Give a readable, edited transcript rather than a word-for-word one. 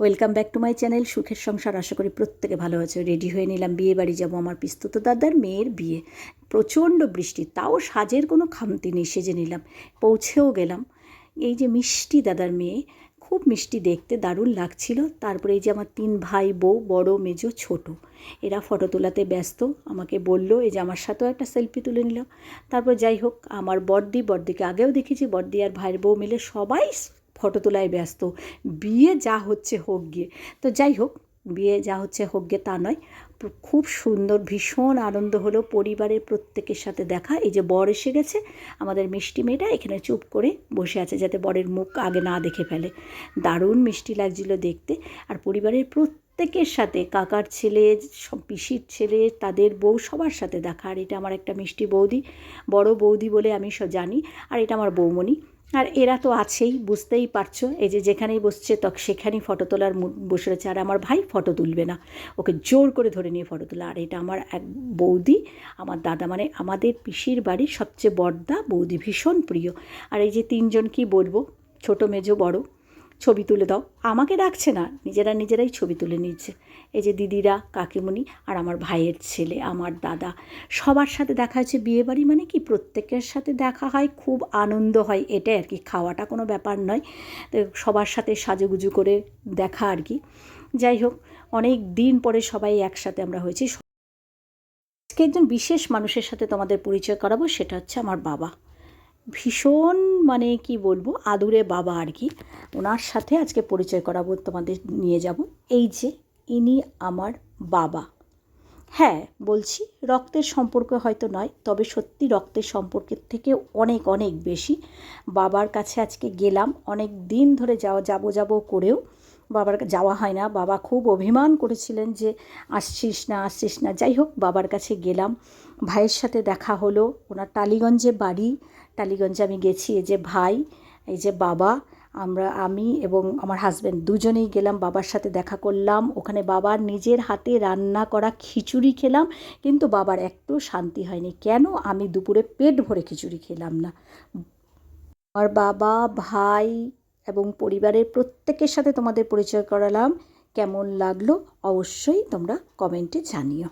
Welcome back to my channel সুখের সংসার। আশা করি প্রত্যেকে ভালো আছে। রেডি হয়ে নিলাম, বিয়ে বাড়ি যাবো, আমার পিস্তুত দাদার মেয়ের বিয়ে। প্রচণ্ড বৃষ্টি, তাও সাজের কোনো খামতি নেই, সেজে নিলাম, পৌঁছেও গেলাম। এই যে মিষ্টি দাদার মেয়ে, খুব মিষ্টি দেখতে, দারুণ লাগছিল। তারপরে এই যে আমার 3 ভাই বউ, বড় মেজো ছোট, এরা ফটো তোলাতে ব্যস্ত। আমাকে বললো এই যে আমার সাথেও একটা সেলফি তুলে নিলাম। তারপর যাই হোক, আমার বড়দিকে আগেও দেখেছি, বড়দি আর ভাইয়ের বউ মিলে সবাই ফটো তোলায় ব্যস্ত। বিয়ে যা হচ্ছে হোক গিয়ে, তো যাই হোক, বিয়ে যা হচ্ছে হোক গিয়ে তা নয়, খুব সুন্দর, ভীষণ আনন্দ হলো। পরিবারের প্রত্যেকের সাথে দেখা। এই যে বর এসে গেছে, আমাদের মিষ্টি মেয়েটা এখানে চুপ করে বসে আছে যাতে বরের মুখ আগে না দেখে ফেলে। দারুণ মিষ্টি লাগছিল দেখতে। আর পরিবারের প্রত্যেকের সাথে, কাকার ছেলে, সব পিসির ছেলে, তাদের বউ, সবার সাথে দেখা। আর এটা আমার একটা মিষ্টি বৌদি, বড় বৌদি বলে আমি সব জানি। আর এটা আমার বৌমণি। আর এরা তো আছেই, বুঝতেই পারছো। এই যে যেখানেই বসছে সেখানেই ফটো তোলার বসে রয়েছে। আর আমার ভাই ফটো তুলবে না, ওকে জোর করে ধরে নিয়ে ফটো তোলা। আর এটা আমার এক বৌদি, আমার দাদা, মানে আমাদের পিসির বাড়ির সবচেয়ে বড়দা বৌদি, ভীষণ প্রিয়। আর এই যে 3 জন কি বলবো, ছোটো মেজো বড়, ছবি তুলে দাও, আমাকে ডাকছে না, নিজেরাই ছবি তুলে নিচ্ছে। এই যে দিদিরা, কাকিমণি আর আমার ভাইয়ের ছেলে, আমার দাদা, সবার সাথে দেখা হচ্ছে। বিয়েবাড়ি মানে কি প্রত্যেকের সাথে দেখা হয়, খুব আনন্দ হয়, এটাই আর কি। খাওয়াটা কোনো ব্যাপার নয়, তো সবার সাথে সাজুগুজু করে দেখা আর কি। যাই হোক, অনেক দিন পরে সবাই একসাথে আমরা হয়েছি। আজকে একজন বিশেষ মানুষের সাথে তোমাদের পরিচয় করাবো, সেটা হচ্ছে আমার বাবা। ভীষণ, মানে কি বলবো, আদুরে বাবা আর কি। ওনার সাথে আজকে পরিচয় করাবো, তোমাদের নিয়ে যাব। এই যে ইনি আমার বাবা। হ্যাঁ, বলছি, রক্তের সম্পর্ক হয়তো নয়, তবে সত্যি রক্তের সম্পর্কের থেকে অনেক অনেক বেশি। বাবার কাছে আজকে গেলাম, অনেক দিন ধরে যাব করেও বাবার যাওয়া হয় না। বাবা খুব অভিমান করেছিলেন যে আসছিস না। যাই হোক, বাবার কাছে গেলাম, ভাইয়ের সাথে দেখা হলো। ওনার টালিগঞ্জে বাড়ি, টালিগঞ্জে আমি গেছি। এই যে ভাই, এই যে বাবা, আমি এবং আমার হাজব্যান্ড দুজনেই গেলাম, বাবার সাথে দেখা করলাম। ওখানে বাবার নিজের হাতে রান্না করা খিচুড়ি খেলাম, কিন্তু বাবার একটু শান্তি হয়নি। কেন? আমি দুপুরে পেট ভরে খিচুড়ি খেলাম না। আমার বাবা, ভাই এবং পরিবারের প্রত্যেকের সাথে তোমাদের পরিচয় করালাম। কেমন লাগলো অবশ্যই তোমরা কমেন্টে জানিও।